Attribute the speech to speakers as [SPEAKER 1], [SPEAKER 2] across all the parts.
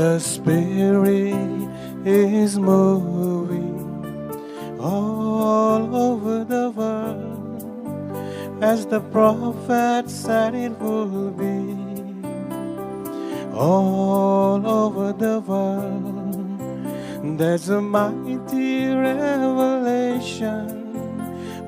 [SPEAKER 1] The Spirit is moving all over the world, as the prophet said it would be. All over the world, there's a mighty revelation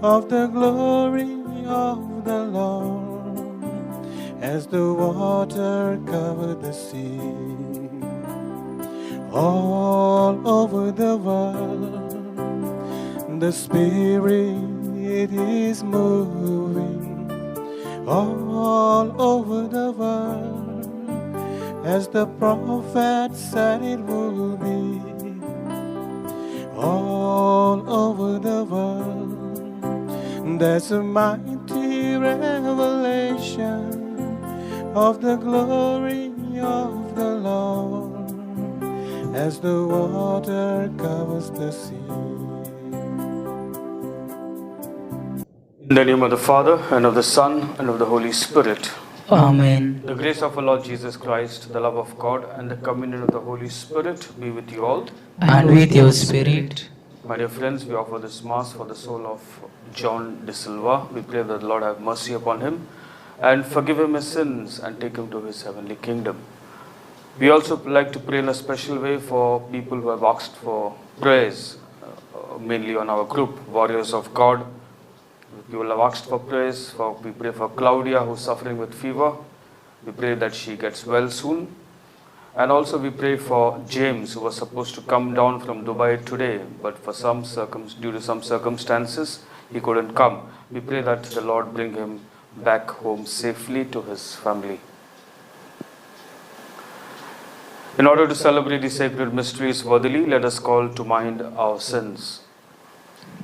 [SPEAKER 1] of the glory of the Lord, as the water covered the sea. All over the world, the Spirit is moving. All over the world, as the prophet said it would be. All over the world, there's a mighty revelation of the glory of the Lord, as the water covers the sea.
[SPEAKER 2] In the name of the Father, and of the Son, and of the Holy Spirit.
[SPEAKER 3] Amen.
[SPEAKER 2] The grace of our Lord Jesus Christ, the love of God, and the communion of the Holy Spirit be with you all.
[SPEAKER 3] And with your spirit.
[SPEAKER 2] My dear friends, we offer this Mass for the soul of John De Silva. We pray that the Lord have mercy upon him and forgive him his sins and take him to his heavenly kingdom. We also like to pray in a special way for people who have asked for prayers, mainly on our group, Warriors of God. People have asked for prayers. We pray for Claudia, who is suffering with fever. We pray that she gets well soon. And also we pray for James, who was supposed to come down from Dubai today, but for due to some circumstances, he couldn't come. We pray that the Lord bring him back home safely to his family. In order to celebrate the sacred mysteries worthily, let us call to mind our sins.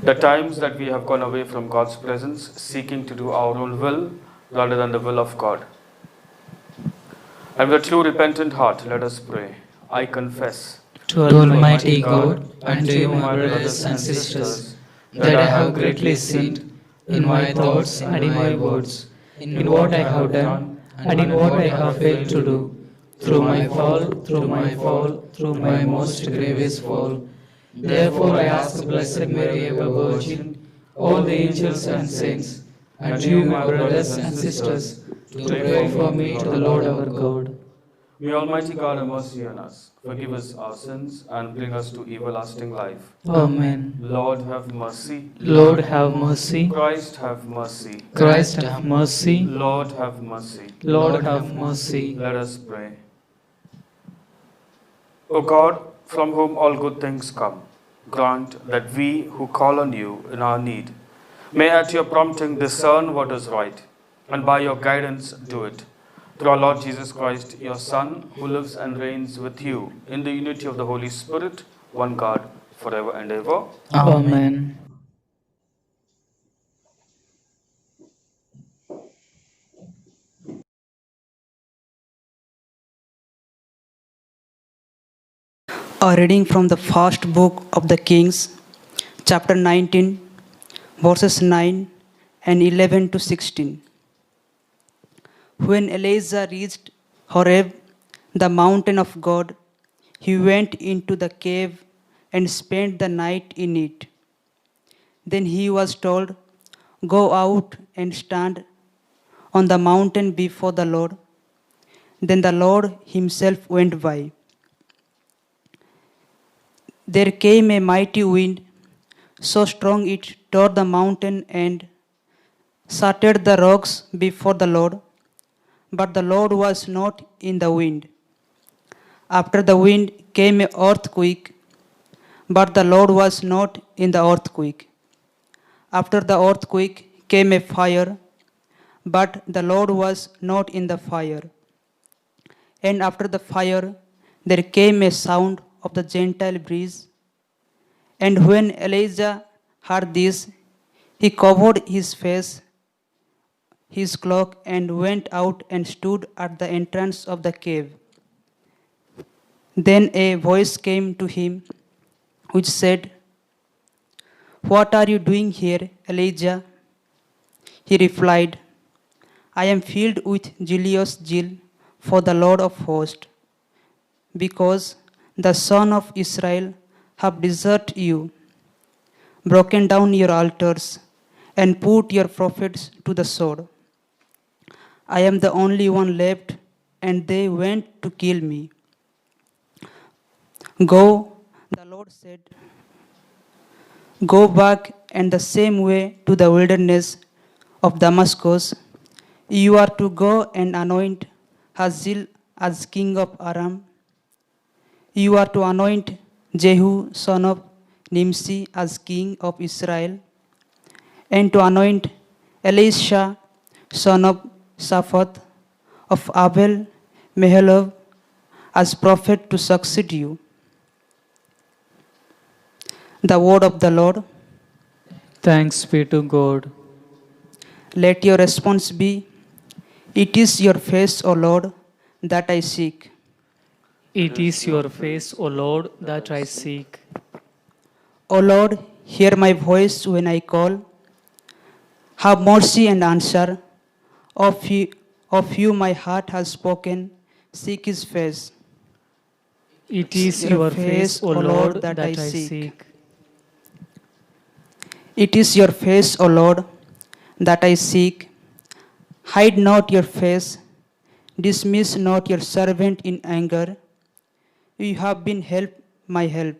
[SPEAKER 2] The times that we have gone away from God's presence, seeking to do our own will rather than the will of God. And with a true repentant heart, let us pray. I confess
[SPEAKER 3] To Almighty God and to you, my brothers and sisters, that I have greatly sinned in my thoughts and in my words, in what I have done and in what I have failed to do, through my fault, through my most grievous fault. Therefore I ask the Blessed Mary, ever Virgin, all the angels and saints, and you, my brothers and sisters, to pray for me to the Lord our God.
[SPEAKER 2] May Almighty God have mercy on us, forgive us our sins, and bring us to everlasting life.
[SPEAKER 3] Amen.
[SPEAKER 2] Lord have mercy.
[SPEAKER 3] Lord have mercy.
[SPEAKER 2] Christ have mercy.
[SPEAKER 3] Christ have mercy.
[SPEAKER 2] Lord have mercy.
[SPEAKER 3] Lord have mercy.
[SPEAKER 2] Let us pray. O God, from whom all good things come, grant that we who call on you in our need may at your prompting discern what is right, and by your guidance do it. Through our Lord Jesus Christ, your Son, who lives and reigns with you in the unity of the Holy Spirit, one God, forever and ever.
[SPEAKER 3] Amen.
[SPEAKER 4] A reading from the first book of the Kings, chapter 19, verses 9 and 11 to 16. When Elijah reached Horeb, the mountain of God, he went into the cave and spent the night in it. Then he was told, "Go out and stand on the mountain before the Lord." Then the Lord himself went by. There came a mighty wind, so strong it tore the mountain and shattered the rocks before the Lord. But the Lord was not in the wind. After the wind came an earthquake, but the Lord was not in the earthquake. After the earthquake came a fire, but the Lord was not in the fire. And after the fire, there came a sound of the gentle breeze. And when Elijah heard this, he covered his face, his cloak, and went out and stood at the entrance of the cave. Then a voice came to him, which said, "What are you doing here, Elijah?" He replied, "I am filled with jealous zeal for the Lord of hosts, because the son of Israel have deserted you, broken down your altars, and put your prophets to the sword. I am the only one left, and they went to kill me. Go, the Lord said, go back and the same way to the wilderness of Damascus. You are to go and anoint Hazael as king of Aram. You are to anoint Jehu, son of Nimshi, as king of Israel, and to anoint Elisha, son of Shaphat, of Abel Meholah, as prophet to succeed you. The word of the Lord.
[SPEAKER 3] Thanks be to God.
[SPEAKER 4] Let your response be, it is your face, O Lord, that I seek.
[SPEAKER 3] It is your face, O Lord, that I seek.
[SPEAKER 4] O Lord, hear my voice when I call. Have mercy and answer. Of you my heart has spoken. Seek his face.
[SPEAKER 3] It is your face, O Lord, that I seek.
[SPEAKER 4] It is your face, O Lord, that I seek. Hide not your face. Dismiss not your servant in anger. You have been my help.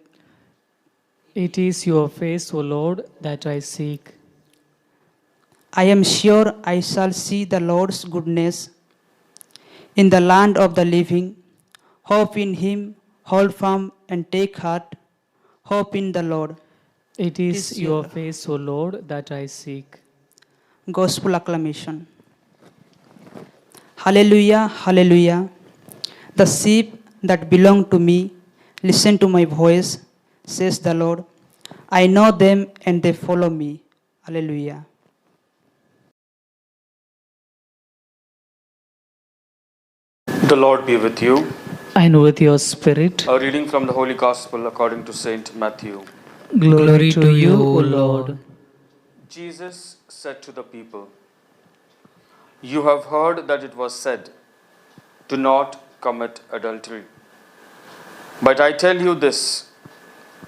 [SPEAKER 3] It is your face, O Lord, that I seek.
[SPEAKER 4] I am sure I shall see the Lord's goodness in the land of the living. Hope in him, hold firm and take heart. Hope in the Lord.
[SPEAKER 3] It is your face, O Lord, that I seek.
[SPEAKER 4] Gospel acclamation. Hallelujah, hallelujah. The sheep that belong to me listen to my voice, says the Lord. I know them and they follow me. Hallelujah.
[SPEAKER 2] The Lord be with you.
[SPEAKER 3] And with your spirit.
[SPEAKER 2] A reading from the Holy Gospel according to Saint Matthew.
[SPEAKER 3] Glory to you, O Lord.
[SPEAKER 2] Jesus said to the people, you have heard that it was said, do not commit adultery. But I tell you this,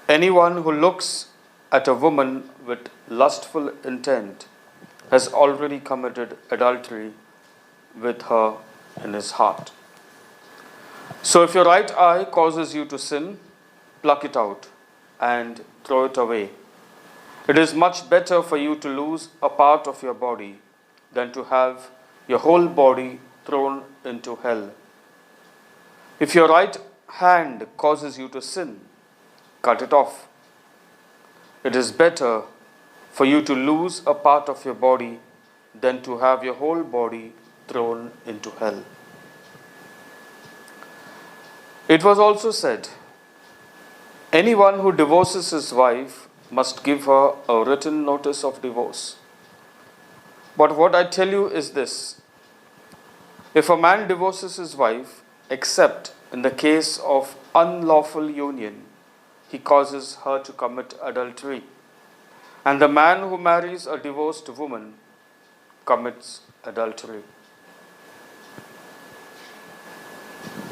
[SPEAKER 2] anyone who looks at a woman with lustful intent has already committed adultery with her in his heart. So if your right eye causes you to sin, pluck it out and throw it away. It is much better for you to lose a part of your body than to have your whole body thrown into hell. If your right hand causes you to sin, cut it off. It is better for you to lose a part of your body than to have your whole body thrown into hell. It was also said, anyone who divorces his wife must give her a written notice of divorce. But what I tell you is this, if a man divorces his wife, except in the case of unlawful union, he causes her to commit adultery. And the man who marries a divorced woman commits adultery.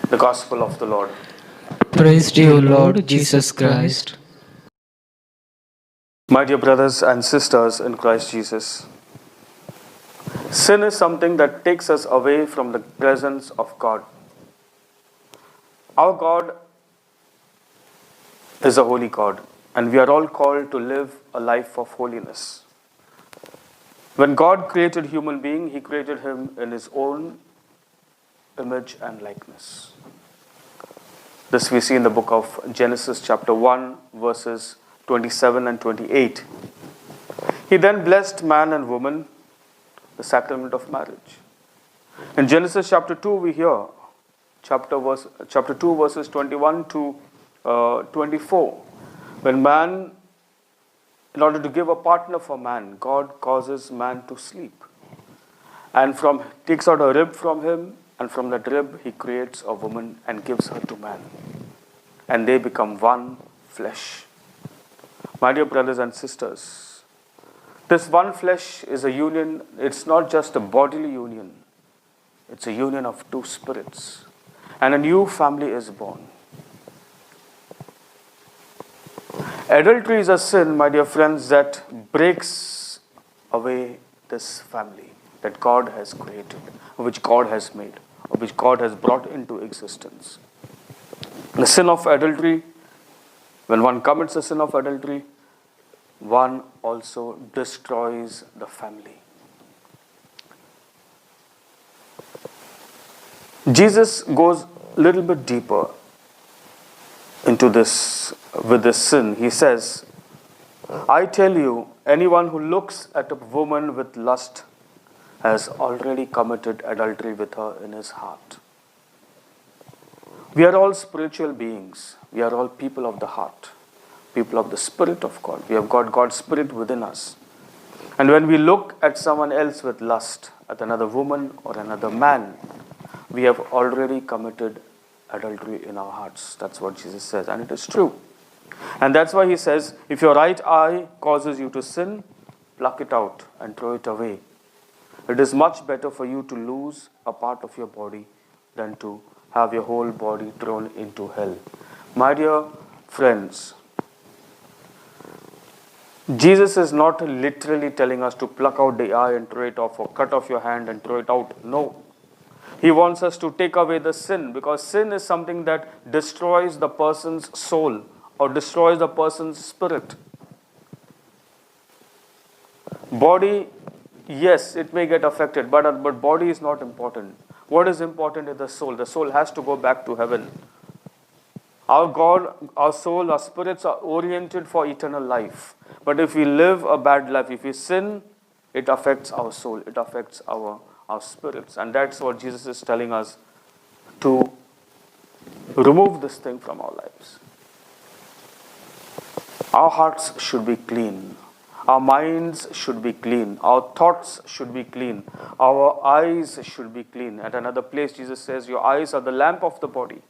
[SPEAKER 2] The Gospel of the Lord.
[SPEAKER 3] Praise to you, Lord Jesus Christ.
[SPEAKER 2] My dear brothers and sisters in Christ Jesus, sin is something that takes us away from the presence of God. Our God is a holy God, and we are all called to live a life of holiness. When God created human being, He created him in His own image and likeness. This we see in the book of Genesis chapter 1, verses 27 and 28. He then blessed man and woman, the sacrament of marriage. In Genesis chapter 2, we hear chapter 2, verses 21 to 24. When man, in order to give a partner for man, God causes man to sleep. And takes out a rib from him, and from that rib he creates a woman and gives her to man. And they become one flesh. My dear brothers and sisters, this one flesh is a union. It's not just a bodily union. It's a union of two spirits. And a new family is born. Adultery is a sin, my dear friends, that breaks away this family that God has created, which God has made, or which God has brought into existence. The sin of adultery, when one commits the sin of adultery, one also destroys the family. Jesus goes a little bit deeper into this with this sin. He says, I tell you, anyone who looks at a woman with lust has already committed adultery with her in his heart. We are all spiritual beings. We are all people of the heart, people of the Spirit of God. We have got God's Spirit within us. And when we look at someone else with lust, at another woman or another man, we have already committed adultery in our hearts. That's what Jesus says, and it is true. And that's why he says, if your right eye causes you to sin, pluck it out and throw it away. It is much better for you to lose a part of your body than to have your whole body thrown into hell. My dear friends, Jesus is not literally telling us to pluck out the eye and throw it off, or cut off your hand and throw it out. No. He wants us to take away the sin, because sin is something that destroys the person's soul or destroys the person's spirit. Body, yes, it may get affected, but body is not important. What is important is the soul. The soul has to go back to heaven. Our God, our soul, our spirits are oriented for eternal life. But if we live a bad life, if we sin, it affects our soul, it affects our spirits. And that's what Jesus is telling us, to remove this thing from our lives. Our hearts should be clean. Our minds should be clean. Our thoughts should be clean. Our eyes should be clean. At another place, Jesus says, your eyes are the lamp of the body.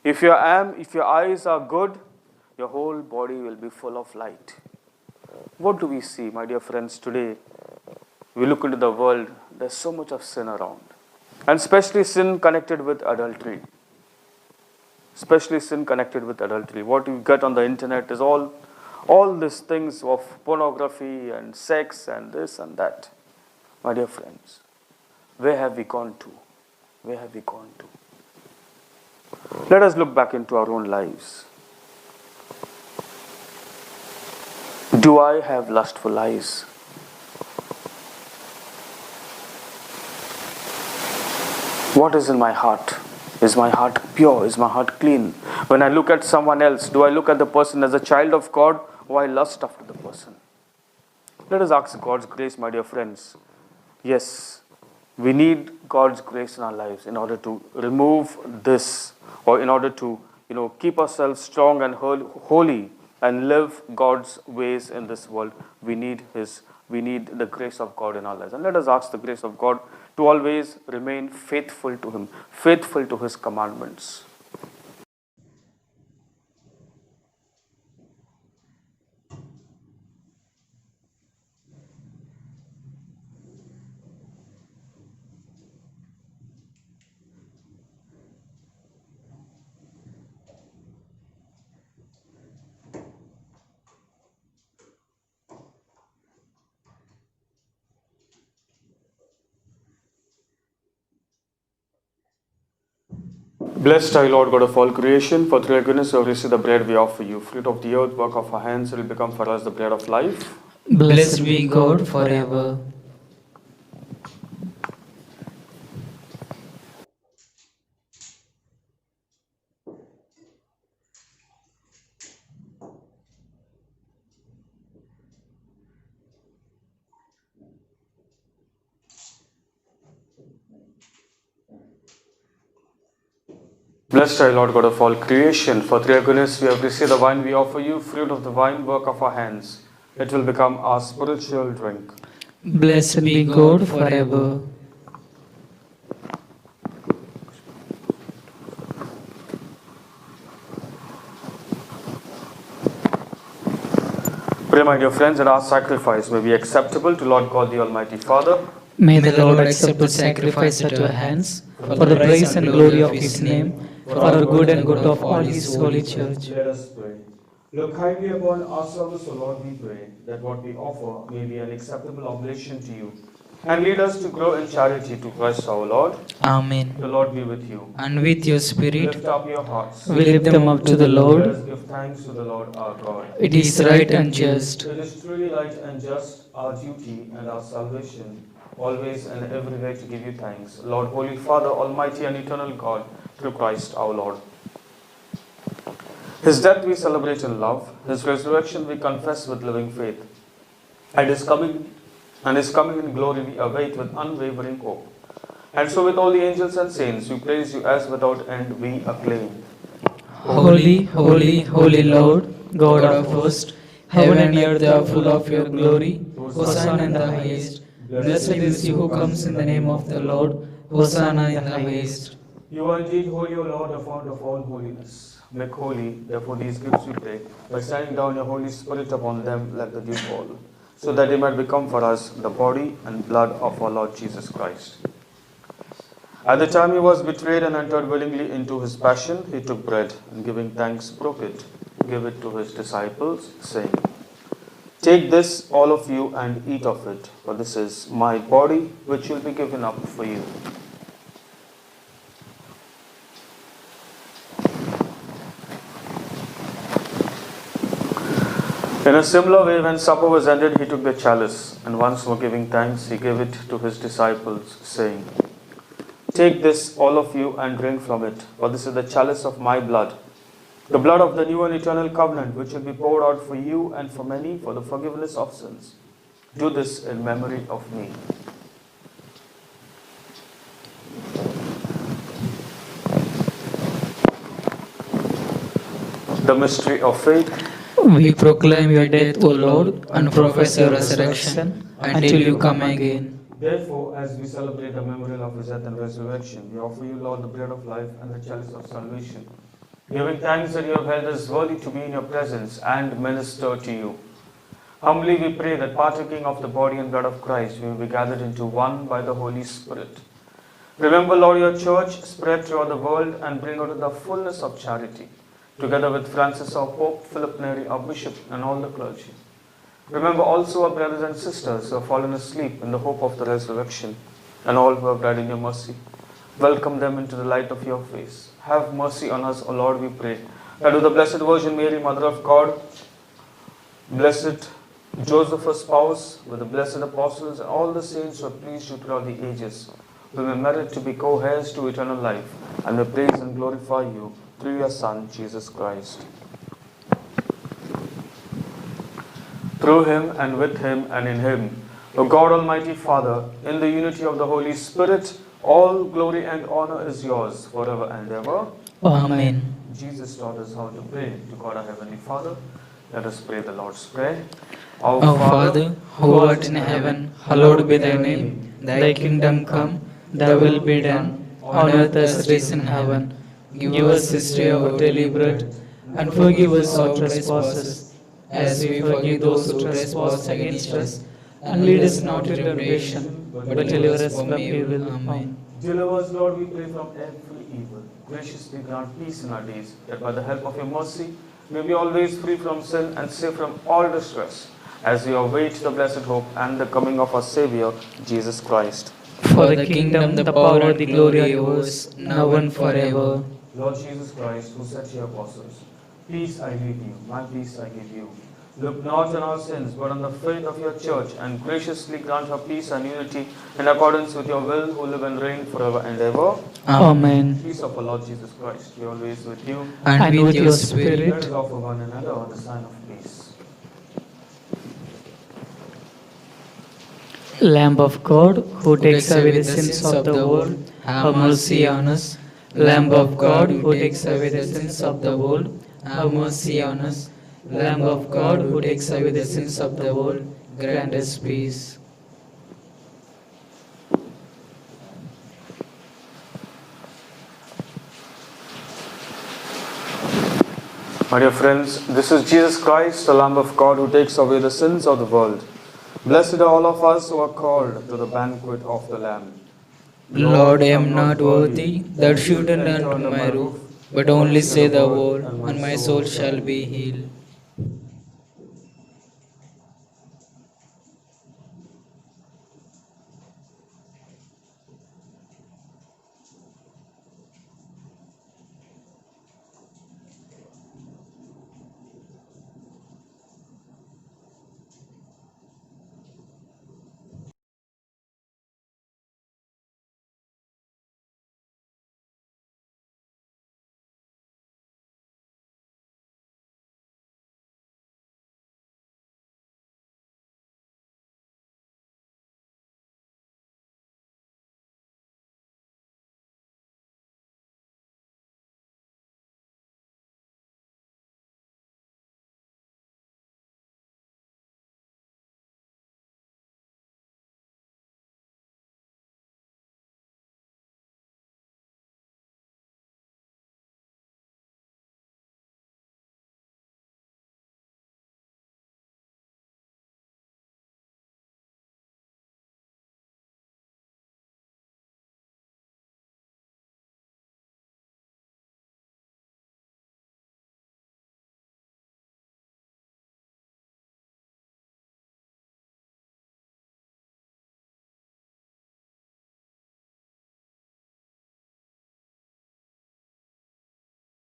[SPEAKER 2] If your eyes are good, your whole body will be full of light. What do we see, my dear friends, today? We look into the world, there's so much of sin around. And especially sin connected with adultery. Especially sin connected with adultery. What you get on the internet is all these things of pornography and sex and this and that. My dear friends, where have we gone to? Where have we gone to? Let us look back into our own lives. Do I have lustful eyes? What is in my heart? Is my heart pure? Is my heart clean? When I look at someone else, do I look at the person as a child of God, or I lust after the person? Let us ask God's grace, my dear friends. Yes, we need God's grace in our lives in order to remove this, or in order to keep ourselves strong and holy and live God's ways in this world. We need the grace of God in our lives. And let us ask the grace of God to always remain faithful to Him, faithful to His commandments. Blessed are you, Lord God of all creation, for through your goodness you have received the bread we offer you. Fruit of the earth, work of our hands, will become for us the bread of life.
[SPEAKER 3] Blessed be God forever.
[SPEAKER 2] Blessed are you, Lord God of all creation, for through your goodness we have received the wine we offer you, fruit of the vine, work of our hands. It will become our spiritual drink.
[SPEAKER 3] Blessed be God forever.
[SPEAKER 2] Pray, my dear friends, that our sacrifice may be acceptable to Lord God the Almighty Father.
[SPEAKER 3] May the Lord accept the sacrifice at your hands, for the praise and glory of His name, for our good and good of all His holy church.
[SPEAKER 2] Let us pray. Look kindly upon our service, O Lord, we pray, that what we offer may be an acceptable oblation to you, and lead us to grow in charity to Christ our Lord.
[SPEAKER 3] Amen.
[SPEAKER 2] The Lord be with you.
[SPEAKER 3] And with your spirit,
[SPEAKER 2] Lift up your hearts.
[SPEAKER 3] we lift them up to the
[SPEAKER 2] Let
[SPEAKER 3] Lord.
[SPEAKER 2] us give thanks to the Lord our God.
[SPEAKER 3] It is right and just.
[SPEAKER 2] It is truly right and just, our duty and our salvation, always and every way to give you thanks, Lord, Holy Father, Almighty and eternal God, through Christ our Lord. His death we celebrate in love, His resurrection we confess with living faith, and His coming in glory we await with unwavering hope. And so with all the angels and saints we praise you as without end we acclaim.
[SPEAKER 3] Holy, holy, holy Lord, God of hosts, heaven and earth are full of your glory. Hosanna in the highest. Blessed is he who comes in the name of the Lord. Hosanna in the highest.
[SPEAKER 2] You are indeed holy, O Lord, the fount of all holiness. Make holy, therefore, these gifts we pray, by sending down your Holy Spirit upon them like the dew fall, so that they might become for us the body and blood of our Lord Jesus Christ. At the time he was betrayed and entered willingly into his passion, he took bread, and giving thanks broke it, gave it to his disciples, saying, Take this, all of you, and eat of it, for this is my body, which will be given up for you. In a similar way, when supper was ended, he took the chalice, and once more giving thanks, he gave it to his disciples, saying, Take this, all of you, and drink from it, for this is the chalice of my blood, the blood of the new and eternal covenant, which will be poured out for you and for many for the forgiveness of sins. Do this in memory of me. The mystery of faith.
[SPEAKER 3] We proclaim your death, O Lord, and profess your resurrection until you come again.
[SPEAKER 2] Therefore, as we celebrate the memorial of his death and resurrection, we offer you, Lord, the bread of life and the chalice of salvation, giving thanks that you have held us worthy to be in your presence and minister to you. Humbly we pray that partaking of the body and blood of Christ, we will be gathered into one by the Holy Spirit. Remember, Lord, your church spread throughout the world and bring her to the fullness of charity, together with Francis our Pope, Philip Neri our Bishop, and all the clergy. Remember also our brothers and sisters who have fallen asleep in the hope of the resurrection, and all who have died in your mercy. Welcome them into the light of your face. Have mercy on us, O Lord, we pray, that with the Blessed Virgin Mary, Mother of God, Blessed Joseph, her spouse, with the blessed apostles and all the saints who have pleased you throughout the ages, we may merit to be co-heirs to eternal life, and may praise and glorify you through your Son, Jesus Christ. Through him and with him and in him, O God Almighty Father, in the unity of the Holy Spirit, all glory and honor is yours forever and ever.
[SPEAKER 3] Amen.
[SPEAKER 2] Jesus taught us how to pray to God our Heavenly Father. Let us pray the Lord's Prayer.
[SPEAKER 3] Our Father, who art in heaven, hallowed be thy name. Thy kingdom come, thy will be done, on earth as it is in heaven. Give us this day our daily bread, and forgive us our trespasses, as we forgive those who trespass against us. And lead us not into temptation, but deliver us from evil. Amen.
[SPEAKER 2] Deliver us, Lord, we pray, from every evil. Graciously grant peace in our days, that by the help of your mercy, may be always free from sin and safe from all distress, as we await the blessed hope and the coming of our Savior, Jesus Christ.
[SPEAKER 3] For the kingdom, the power, and the glory are yours, now and forever.
[SPEAKER 2] Lord Jesus Christ, who said to your apostles, Peace I leave you, my peace I give you. Look not on our sins, but on the faith of your church, and graciously grant her peace and unity in accordance with your will, who live and reign forever and ever.
[SPEAKER 3] Amen.
[SPEAKER 2] Peace of our Lord Jesus Christ be always with you.
[SPEAKER 3] And with your
[SPEAKER 2] Let
[SPEAKER 3] spirit.
[SPEAKER 2] us offer one another the sign of peace.
[SPEAKER 3] Lamb of God, who takes away the sins of the world, have mercy on us. Lamb of God, who takes away the sins of the world, have mercy on us. Lamb of God, who takes away the sins of the world, grant us peace.
[SPEAKER 2] My dear friends, this is Jesus Christ, the Lamb of God, who takes away the sins of the world. Blessed are all of us who are called to the banquet of the Lamb.
[SPEAKER 3] Lord, I am not worthy that you should enter under my roof, but only say the word, and my soul shall be healed.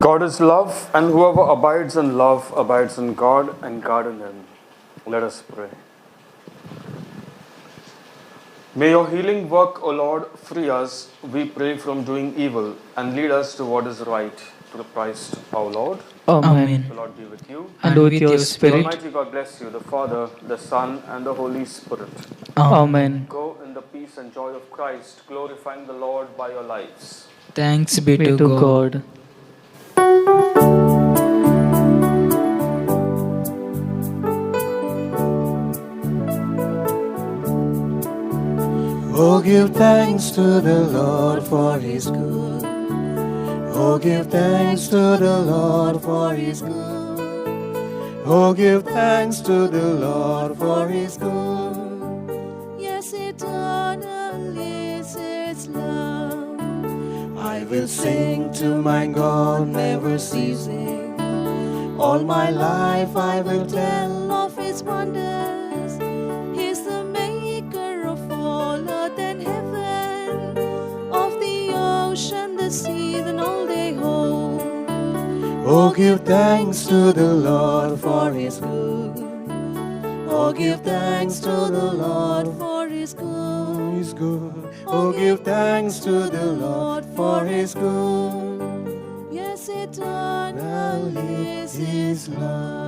[SPEAKER 2] God is love, and whoever abides in love abides in God, and God in him. Let us pray. May your healing work, O Lord, free us, we pray, from doing evil, and lead us to what is right, through Christ our Lord.
[SPEAKER 3] Amen.
[SPEAKER 2] The Lord be with you.
[SPEAKER 3] And with your
[SPEAKER 2] The
[SPEAKER 3] spirit.
[SPEAKER 2] Almighty God bless you, the Father, the Son, and the Holy Spirit.
[SPEAKER 3] Amen.
[SPEAKER 2] Go in the peace and joy of Christ, glorifying the Lord by your lives.
[SPEAKER 3] Thanks be to God.
[SPEAKER 1] Oh, give thanks to the Lord for his good. Oh, give thanks to the Lord for his good. Oh, give thanks to the Lord for his good.
[SPEAKER 5] Yes, eternal is his love.
[SPEAKER 1] I will sing to my God, never ceasing. All my life I will tell
[SPEAKER 5] Of his wonders, he's the maker of all earth and heaven, of the ocean, the sea, and all they hold.
[SPEAKER 1] Oh, give thanks to the Lord for his good. Oh, give thanks to the Lord
[SPEAKER 5] For his good,
[SPEAKER 1] He's good. Oh, give thanks to the Lord for his good.
[SPEAKER 5] yes, eternal is his love.